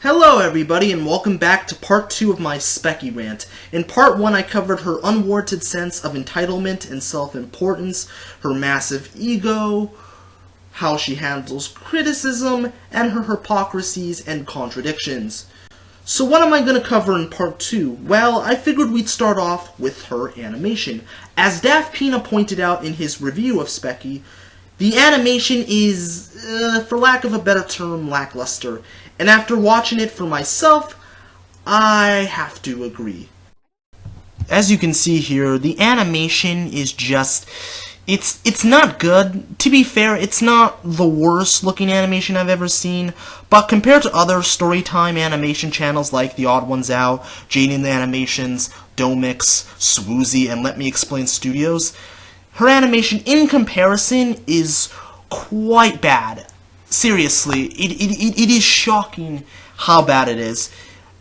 Hello everybody and welcome back to part 2 of my Spechie rant. In part 1 I covered her unwarranted sense of entitlement and self-importance, her massive ego, how she handles criticism, and her hypocrisies and contradictions. So what am I going to cover in part 2? Well, I figured we'd start off with her animation. As Daft Pina pointed out in his review of Spechie, the animation is, for lack of a better term, lackluster. And after watching it for myself, I have to agree. As you can see here, the animation is just... It's not good. To be fair, it's not the worst looking animation I've ever seen, but compared to other storytime animation channels like The Odd Ones Out, Jane and the Animations, Domix, Swoozy, and Let Me Explain Studios, her animation in comparison is quite bad. Seriously, it is shocking how bad it is.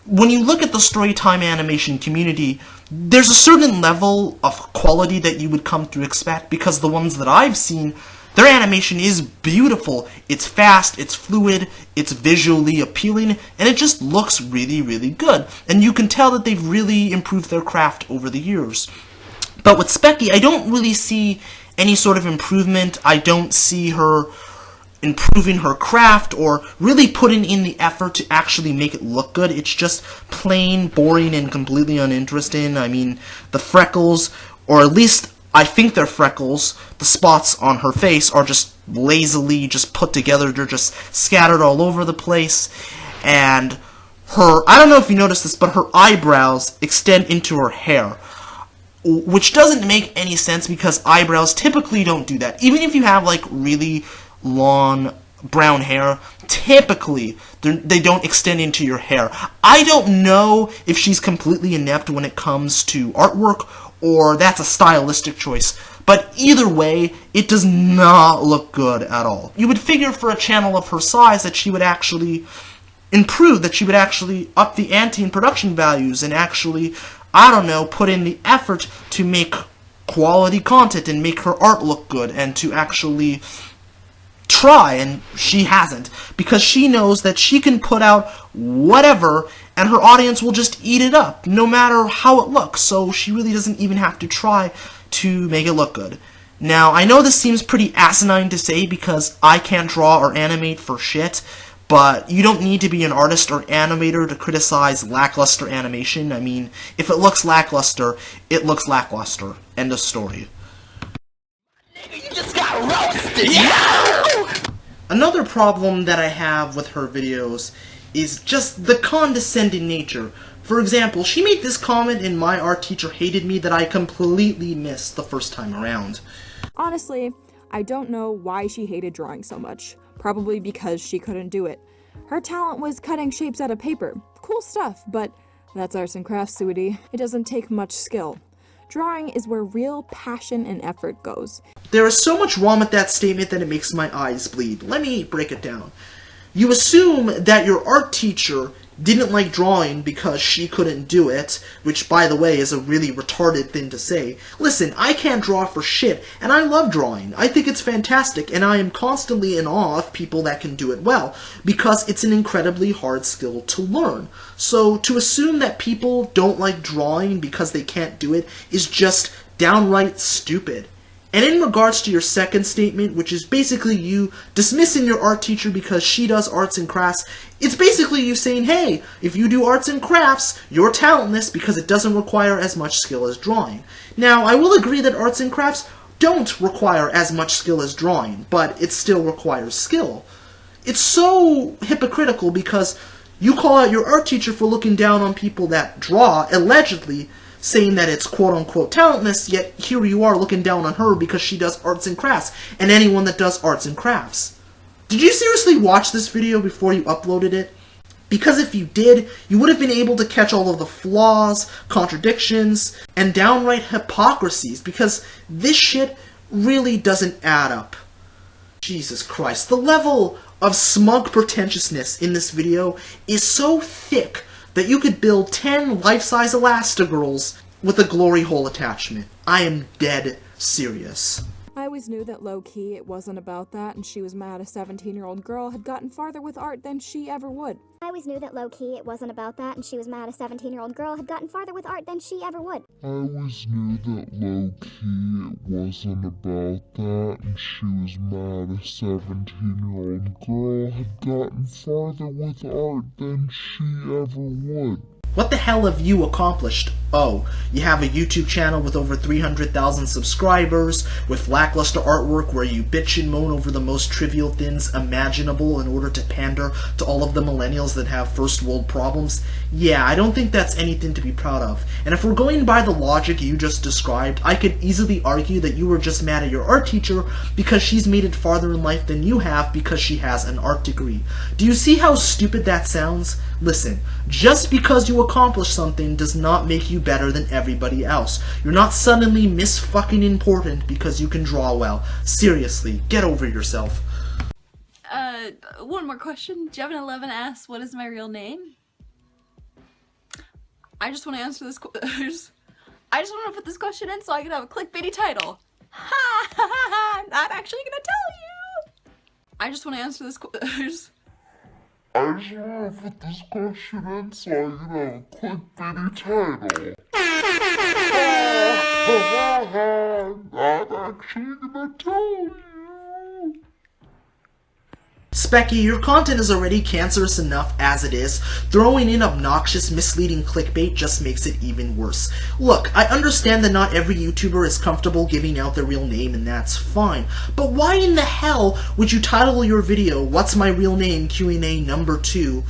When you look at the storytime animation community, there's a certain level of quality that you would come to expect, because the ones that I've seen, their animation is beautiful. It's fast, it's fluid, it's visually appealing, and it just looks really, really good. And you can tell that they've really improved their craft over the years. But with Spechie, I don't really see any sort of improvement. I don't see her improving her craft or really putting in the effort to actually make it look good. It's just plain boring and completely uninteresting. I mean, the freckles, or at least I think they're freckles, the spots on her face are just lazily just put together. They're just scattered all over the place. And her, I don't know if you noticed this, but her eyebrows extend into her hair, which doesn't make any sense because eyebrows typically don't do that. Even if you have like really long brown hair, typically they don't extend into your hair. I don't know if she's completely inept when it comes to artwork or that's a stylistic choice, but either way, it does not look good at all. You would figure for a channel of her size that she would actually improve, that she would actually up the ante in production values and actually, I don't know, put in the effort to make quality content and make her art look good and to actually try, and she hasn't, because she knows that she can put out whatever and her audience will just eat it up, no matter how it looks, so she really doesn't even have to try to make it look good. Now, I know this seems pretty asinine to say because I can't draw or animate for shit, but you don't need to be an artist or animator to criticize lackluster animation. I mean, if it looks lackluster, it looks lackluster. End of story. You just got roasted! Yeah! Another problem that I have with her videos is just the condescending nature. For example, she made this comment in My Art Teacher Hated Me that I completely missed the first time around. Honestly, I don't know why she hated drawing so much. Probably because she couldn't do it. Her talent was cutting shapes out of paper. Cool stuff, but that's arts and crafts, sweetie. It doesn't take much skill. Drawing is where real passion and effort goes. There is so much wrong with that statement that it makes my eyes bleed. Let me break it down. You assume that your art teacher didn't like drawing because she couldn't do it, which, by the way, is a really retarded thing to say. Listen, I can't draw for shit, and I love drawing. I think it's fantastic, and I am constantly in awe of people that can do it well, because it's an incredibly hard skill to learn. So, to assume that people don't like drawing because they can't do it is just downright stupid. And in regards to your second statement, which is basically you dismissing your art teacher because she does arts and crafts, it's basically you saying, hey, if you do arts and crafts, you're talentless because it doesn't require as much skill as drawing. Now, I will agree that arts and crafts don't require as much skill as drawing, but it still requires skill. It's so hypocritical because you call out your art teacher for looking down on people that draw, allegedly, saying that it's quote-unquote talentless, yet here you are looking down on her because she does arts and crafts, and anyone that does arts and crafts. Did you seriously watch this video before you uploaded it? Because if you did, you would have been able to catch all of the flaws, contradictions, and downright hypocrisies, because this shit really doesn't add up. Jesus Christ, the level of smug pretentiousness in this video is so thick that you could build 10 life-size Elastigirls with a glory hole attachment. I am dead serious. I always knew that low-key it wasn't about that, and she was mad a 17-year-old girl had gotten farther with art than she ever would. I always knew that low-key it wasn't about that, and she was mad a 17-year-old girl had gotten farther with art than she ever would. I always knew that low-key it wasn't about that, and she was mad a 17-year-old girl had gotten farther with art than she ever would. What the hell have you accomplished? Oh, you have a YouTube channel with over 300,000 subscribers, with lackluster artwork where you bitch and moan over the most trivial things imaginable in order to pander to all of the millennials that have first world problems? Yeah, I don't think that's anything to be proud of. And if we're going by the logic you just described, I could easily argue that you were just mad at your art teacher because she's made it farther in life than you have because she has an art degree. Do you see how stupid that sounds? Listen, just because you accomplish something does not make you better than everybody else. You're not suddenly mis-fucking-important because you can draw well. Seriously, get over yourself. One more question. Jevin11 asks, what is my real name? I just want to answer this I just want to put this question in so I can have a clickbaity title. Ha ha ha ha! I'm not actually gonna tell you! I just want to answer this I just want to put this question in so I can have a clickbaity title. I'm not actually gonna tell you. Spechie, your content is already cancerous enough as it is. Throwing in obnoxious, misleading clickbait just makes it even worse. Look, I understand that not every YouTuber is comfortable giving out their real name, and that's fine. But why in the hell would you title your video, What's My Real Name Q&A number 2,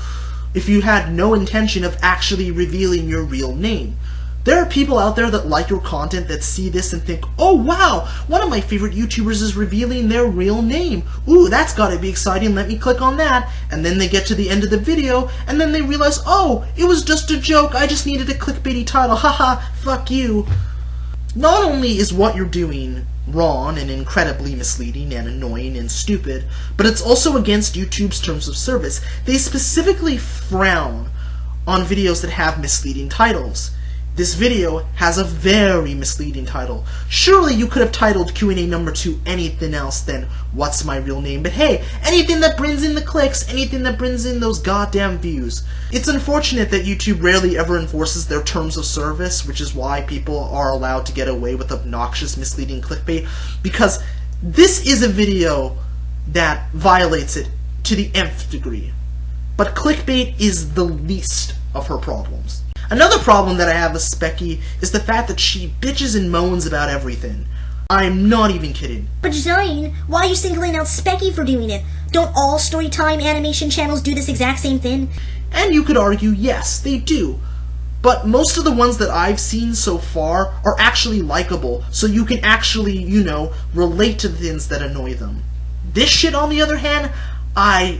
if you had no intention of actually revealing your real name? There are people out there that like your content that see this and think, oh wow, one of my favorite YouTubers is revealing their real name. Ooh, that's gotta be exciting, let me click on that. And then they get to the end of the video, and then they realize, oh, it was just a joke, I just needed a clickbaity title, haha, fuck you. Not only is what you're doing wrong and incredibly misleading and annoying and stupid, but it's also against YouTube's terms of service. They specifically frown on videos that have misleading titles. This video has a very misleading title. Surely you could have titled Q&A number 2 anything else than What's My Real Name, but hey, anything that brings in the clicks, anything that brings in those goddamn views. It's unfortunate that YouTube rarely ever enforces their terms of service, which is why people are allowed to get away with obnoxious, misleading clickbait, because this is a video that violates it to the nth degree. But clickbait is the least of her problems. Another problem that I have with Spechie is the fact that she bitches and moans about everything. I'm not even kidding. But Zion, why are you singling out Spechie for doing it? Don't all storytime animation channels do this exact same thing? And you could argue, yes, they do. But most of the ones that I've seen so far are actually likable, so you can actually, you know, relate to the things that annoy them. This shit, on the other hand, I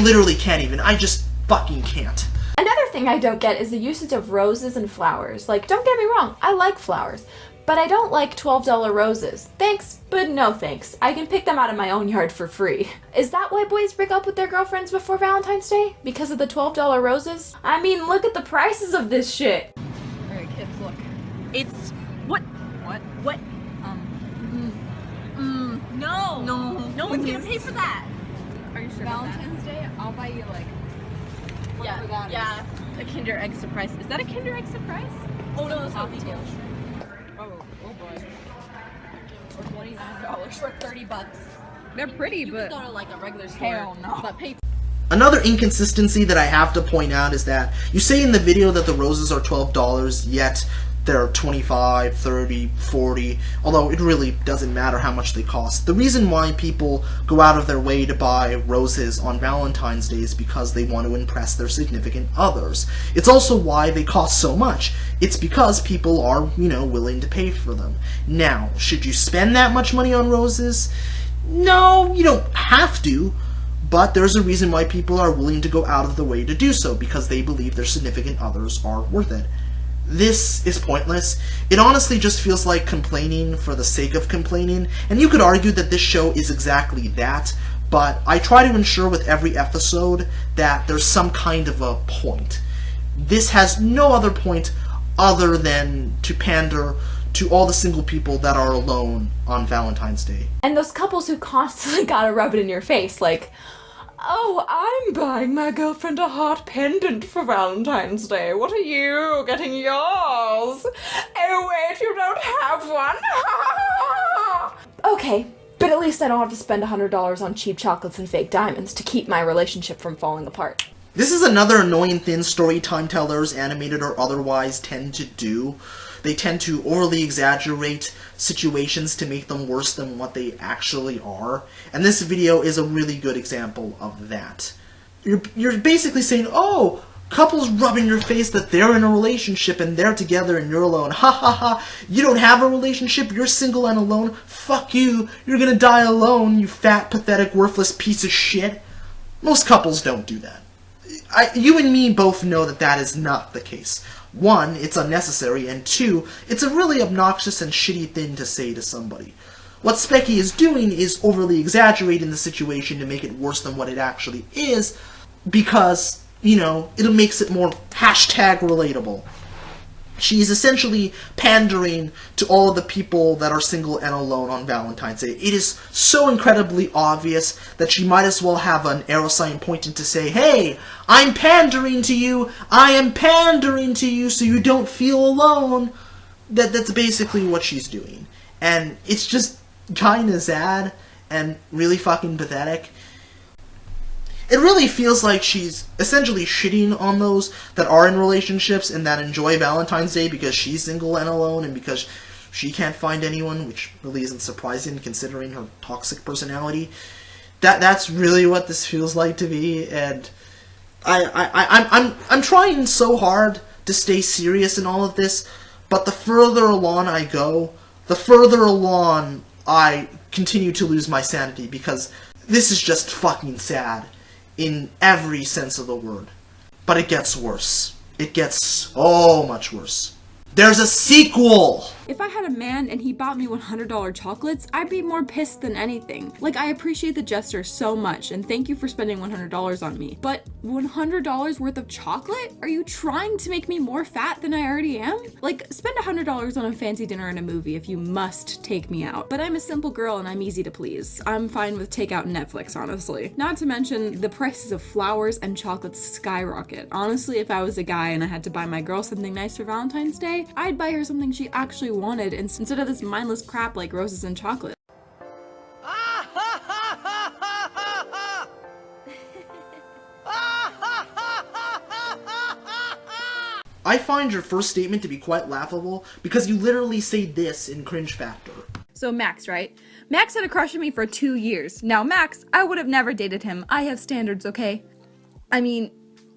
literally can't even. I just fucking can't. Another thing I don't get is the usage of roses and flowers. Like, don't get me wrong, I like flowers, but I don't like $12 roses. Thanks, but no thanks. I can pick them out of my own yard for free. Is that why boys break up with their girlfriends before Valentine's Day? Because of the $12 roses? I mean, look at the prices of this shit. Alright kids, look. It's... What? No! No one's gonna pay for that! Are you sure Valentine's Day, I'll buy you like... Yeah, a Kinder Egg surprise. Is that a Kinder Egg surprise? Oh no, it's not details. Oh boy. For $29, for $30. They're pretty, but you can go to like a regular store. Hell no. But pay. Another inconsistency that I have to point out is that you say in the video that the roses are $12, yet they're $25, $30, $40, although it really doesn't matter how much they cost. The reason why people go out of their way to buy roses on Valentine's Day is because they want to impress their significant others. It's also why they cost so much. It's because people are, you know, willing to pay for them. Now, should you spend that much money on roses? No, you don't have to. But there's a reason why people are willing to go out of the way to do so, because they believe their significant others are worth it. This is pointless. It honestly just feels like complaining for the sake of complaining, and you could argue that this show is exactly that, but I try to ensure with every episode that there's some kind of a point. This has no other point other than to pander to all the single people that are alone on Valentine's Day. And those couples who constantly gotta rub it in your face, like, oh, I'm buying my girlfriend a heart pendant for Valentine's Day. What are you getting yours? Oh, wait, you don't have one? Okay, but at least I don't have to spend $100 on cheap chocolates and fake diamonds to keep my relationship from falling apart. This is another annoying thing story time tellers, animated or otherwise, tend to do. They tend to overly exaggerate situations to make them worse than what they actually are. And this video is a really good example of that. You're basically saying, oh, couples rub in your face that they're in a relationship and they're together and you're alone. Ha ha ha, you don't have a relationship, you're single and alone. Fuck you, you're gonna die alone, you fat, pathetic, worthless piece of shit. Most couples don't do that. You and me both know that that is not the case. One, it's unnecessary, and two, it's a really obnoxious and shitty thing to say to somebody. What Spechie is doing is overly exaggerating the situation to make it worse than what it actually is, because, you know, it makes it more hashtag relatable. She's essentially pandering to all of the people that are single and alone on Valentine's Day. It is so incredibly obvious that she might as well have an arrow sign pointing to say, hey, I'm pandering to you, I am pandering to you so you don't feel alone. That's basically what she's doing. And it's just kinda sad and really fucking pathetic. It really feels like she's essentially shitting on those that are in relationships and that enjoy Valentine's Day because she's single and alone and because she can't find anyone, which really isn't surprising considering her toxic personality. That's really what this feels like to me, and I'm trying so hard to stay serious in all of this, but the further along I go, the further along I continue to lose my sanity, because this is just fucking sad. In every sense of the word. But it gets worse. It gets so much worse. There's a sequel! If I had a man and he bought me $100 chocolates, I'd be more pissed than anything. Like, I appreciate the gesture so much, and thank you for spending $100 on me. But $100 worth of chocolate? Are you trying to make me more fat than I already am? Like, spend $100 on a fancy dinner and a movie if you must take me out. But I'm a simple girl and I'm easy to please. I'm fine with takeout and Netflix, honestly. Not to mention, the prices of flowers and chocolates skyrocket. Honestly, if I was a guy and I had to buy my girl something nice for Valentine's Day, I'd buy her something she actually wanted instead of this mindless crap like roses and chocolate. I find your first statement to be quite laughable because you literally say this in Cringe Factor. So Max, right? Max had a crush on me for 2 years. Now Max, I would have never dated him. I have standards, okay? I mean,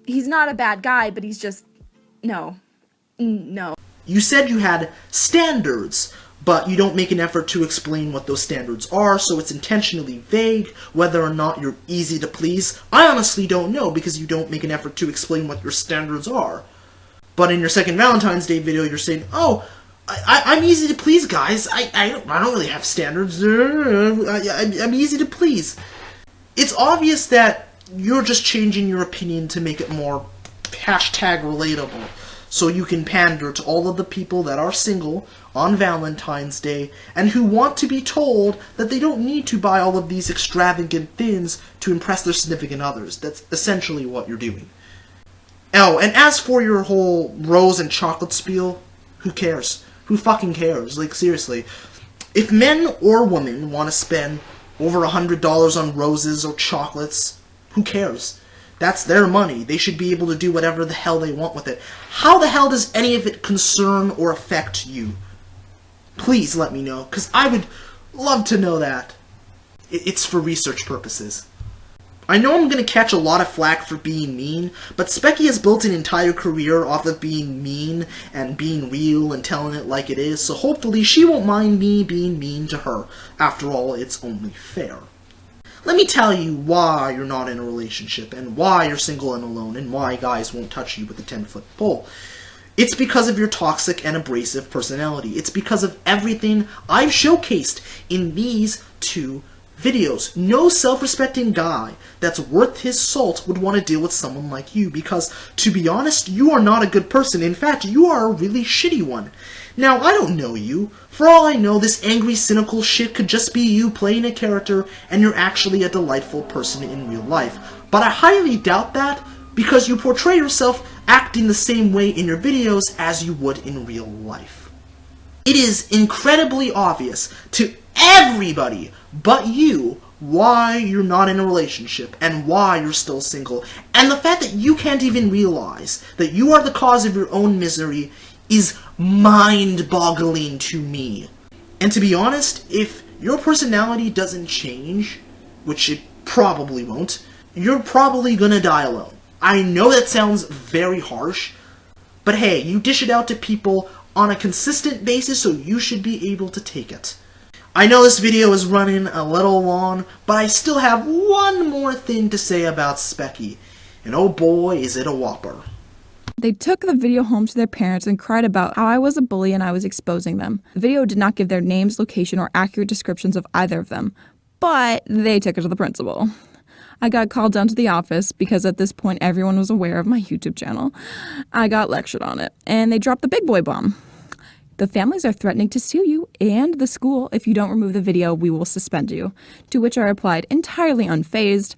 he's not a bad guy, but he's just... no. You said you had standards, but you don't make an effort to explain what those standards are, so it's intentionally vague whether or not you're easy to please. I honestly don't know because you don't make an effort to explain what your standards are. But in your second Valentine's Day video, you're saying, oh, I'm easy to please, guys. I don't really have standards. I'm easy to please. It's obvious that you're just changing your opinion to make it more hashtag relatable, so you can pander to all of the people that are single on Valentine's Day and who want to be told that they don't need to buy all of these extravagant things to impress their significant others. That's essentially what you're doing. Oh, and as for your whole rose and chocolate spiel, who cares? Who fucking cares? Like, seriously. If men or women want to spend over $100 on roses or chocolates, who cares? That's their money. They should be able to do whatever the hell they want with it. How the hell does any of it concern or affect you? Please let me know, because I would love to know that. It's for research purposes. I know I'm going to catch a lot of flack for being mean, but Spechie has built an entire career off of being mean and being real and telling it like it is, so hopefully she won't mind me being mean to her. After all, it's only fair. Let me tell you why you're not in a relationship, and why you're single and alone, and why guys won't touch you with a 10-foot pole. It's because of your toxic and abrasive personality. It's because of everything I've showcased in these 2 videos. No self-respecting guy that's worth his salt would want to deal with someone like you because, to be honest, you are not a good person. In fact, you are a really shitty one. Now, I don't know you. For all I know, this angry, cynical shit could just be you playing a character and you're actually a delightful person in real life. But I highly doubt that because you portray yourself acting the same way in your videos as you would in real life. It is incredibly obvious to everybody but you why you're not in a relationship and why you're still single. And the fact that you can't even realize that you are the cause of your own misery is mind-boggling to me. And to be honest, if your personality doesn't change, which it probably won't, you're probably gonna die alone. I know that sounds very harsh, but hey, you dish it out to people on a consistent basis, so you should be able to take it. I know this video is running a little long, but I still have one more thing to say about Spechie, and oh boy, is it a whopper. They took the video home to their parents and cried about how I was a bully and I was exposing them. The video did not give their names, location, or accurate descriptions of either of them, but they took it to the principal. I got called down to the office because at this point everyone was aware of my YouTube channel. I got lectured on it, and they dropped the big boy bomb. The families are threatening to sue you and the school. If you don't remove the video, we will suspend you. To which I replied, entirely unfazed,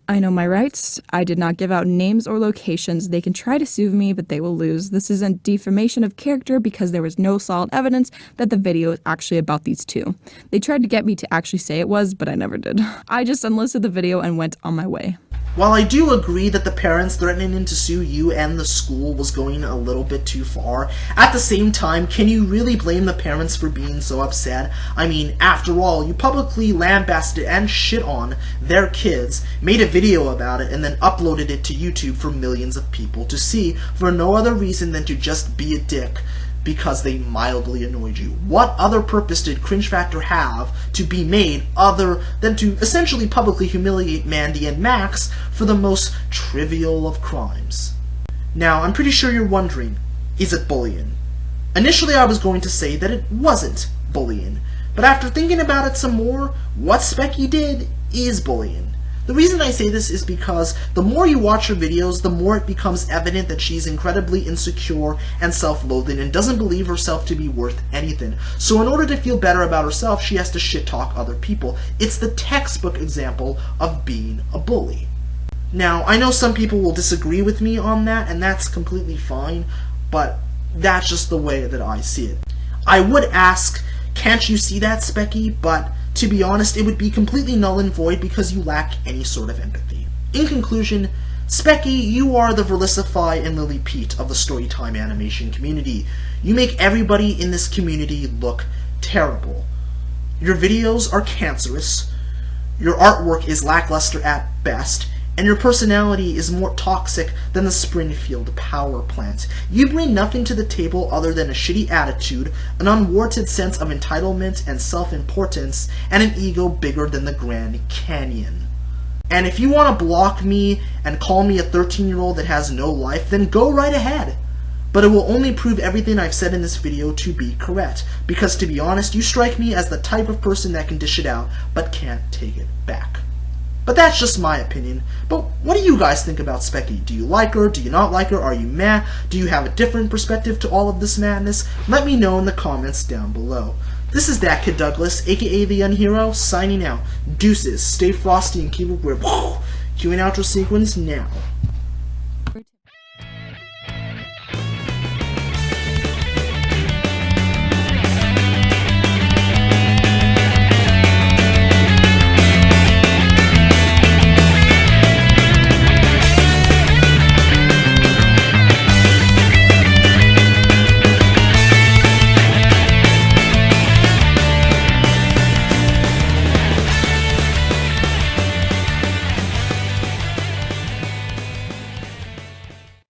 I know my rights. I did not give out names or locations. They can try to sue me, but they will lose. This is a defamation of character because there was no solid evidence that the video is actually about these two. They tried to get me to actually say it was, but I never did. I just unlisted the video and went on my way. While I do agree that the parents threatening to sue you and the school was going a little bit too far, at the same time, can you really blame the parents for being so upset? I mean, after all, you publicly lambasted and shit on their kids, made a video about it, and then uploaded it to YouTube for millions of people to see for no other reason than to just be a dick because they mildly annoyed you. What other purpose did Cringe Factor have to be made other than to essentially publicly humiliate Mandy and Max for the most trivial of crimes? Now, I'm pretty sure you're wondering, is it bullying? Initially, I was going to say that it wasn't bullying, but after thinking about it some more, what Spechie did is bullying. The reason I say this is because the more you watch her videos, the more it becomes evident that she's incredibly insecure and self-loathing and doesn't believe herself to be worth anything. So in order to feel better about herself, she has to shit-talk other people. It's the textbook example of being a bully. Now, I know some people will disagree with me on that, and that's completely fine, but that's just the way that I see it. I would ask, can't you see that, Spechie? But to be honest, it would be completely null and void because you lack any sort of empathy. In conclusion, Spechie, you are the Verlicify and Lily Pete of the storytime animation community. You make everybody in this community look terrible. Your videos are cancerous, your artwork is lackluster at best, and your personality is more toxic than the Springfield power plant. You bring nothing to the table other than a shitty attitude, an unwarranted sense of entitlement and self-importance, and an ego bigger than the Grand Canyon. And if you want to block me and call me a 13-year-old that has no life, then go right ahead. But it will only prove everything I've said in this video to be correct, because to be honest, you strike me as the type of person that can dish it out, but can't take it back. But that's just my opinion. But what do you guys think about Spechie? Do you like her? Do you not like her? Are you mad? Do you have a different perspective to all of this madness? Let me know in the comments down below. This is ThatKidDouglas, aka the Unhero, signing out. Deuces, stay frosty and keep it weird. Cueing outro sequence now.